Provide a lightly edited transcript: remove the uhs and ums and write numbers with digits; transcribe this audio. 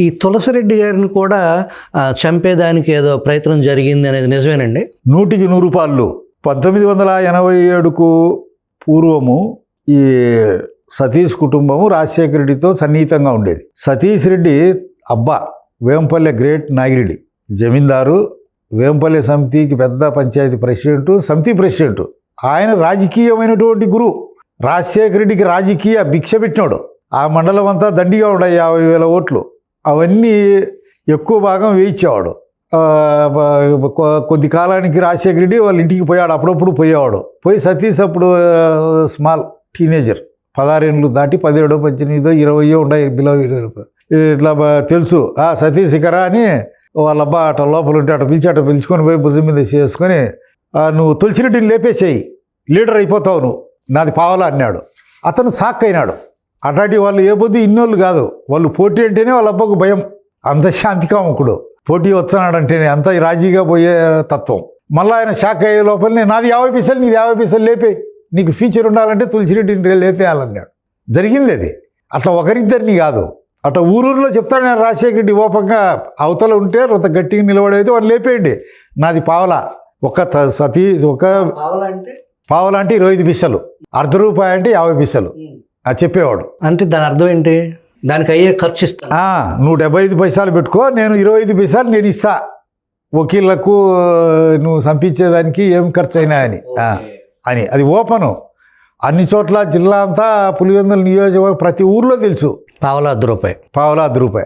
ఈ తులసిరెడ్డి గారిని కూడా చంపేదానికి ఏదో ప్రయత్నం జరిగింది అనేది నిజమేనండి? 100% 1987కు పూర్వము ఈ సతీష్ కుటుంబము రాజశేఖర రెడ్డితో సన్నిహితంగా ఉండేది. సతీష్ రెడ్డి అబ్బా వేంపల్లె గ్రేట్ నాగిరెడ్డి జమీందారు, వేంపల్లె సమితికి పెద్ద పంచాయతీ ప్రెసిడెంటు, సమితి ప్రెసిడెంటు. ఆయన రాజకీయమైనటువంటి గురువు. రాజశేఖర రెడ్డికి రాజకీయ భిక్ష పెట్టినాడు. ఆ మండలం అంతా దండిగా ఉన్నాయి, 50,000 ఓట్లు. అవన్నీ ఎక్కువ భాగం వేయించేవాడు. కొద్ది కాలానికి రాజశేఖర రెడ్డి వాళ్ళ ఇంటికి పోయాడు, అప్పుడప్పుడు పోయేవాడు. పోయి సతీష్ అప్పుడు స్మాల్ టీనేజర్, 16 ఏళ్ళు దాటి 17, 18, 20 ఉన్నాయి, బిలో ఇట్లా తెలుసు. సతీష్ ఇకరా అని వాళ్ళ అబ్బా అట లోపల ఉంటే అటు పిలుచుకొని పోయి భుజం మీద చేసుకొని, నువ్వు తులసిరెడ్డిని లేపేసేయి, లీడర్ అయిపోతావు నువ్వు, నాది పావలా అన్నాడు. అతను షాక్ అయినాడు. అట్లాంటి వాళ్ళు ఏ పొద్దు ఇన్నోళ్ళు కాదు, వాళ్ళు పోటీ అంటేనే వాళ్ళ అబ్బకు భయం. అంత శాంతికాముకుడు, పోటీ వచ్చాడంటేనే అంత రాజీగా పోయే తత్వం. మళ్ళీ ఆయన షాక్ అయ్యే లోపలనే నాది 50 పైసలు, నీది 50 పైసలు లేపే, నీకు ఫ్యూచర్ ఉండాలంటే తులసిరెడ్డిని లేపేయాలన్నాడు. జరిగింది అది. అట్లా ఒకరిద్దరిని కాదు, అట్లా ఊరూరులో చెప్తాడు నేను. రాజశేఖర రెడ్డి ఓపంగా అవతల ఉంటే రొంత గట్టిగా నిలబడైతే వాళ్ళు లేపేయండి, నాది పావలా. పావలా అంటే 25 పైసలు, ₹1 అంటే 50 పైసలు అది చెప్పేవాడు. అంటే దాని అర్థం ఏంటి? దానికి అయ్యే ఖర్చు ఇస్తా, నువ్వు 75 పైసలు పెట్టుకో, నేను 25 పైసలు నేను ఇస్తా, వకీళ్లకు నువ్వు సంపించేదానికి ఏం ఖర్చు అయినా అని అది ఓపెను. అన్ని చోట్ల జిల్లా అంతా పులివెందుల నియోజకవర్గం ప్రతి ఊర్లో తెలుసు. పావలా ₹1. పావలా ₹1.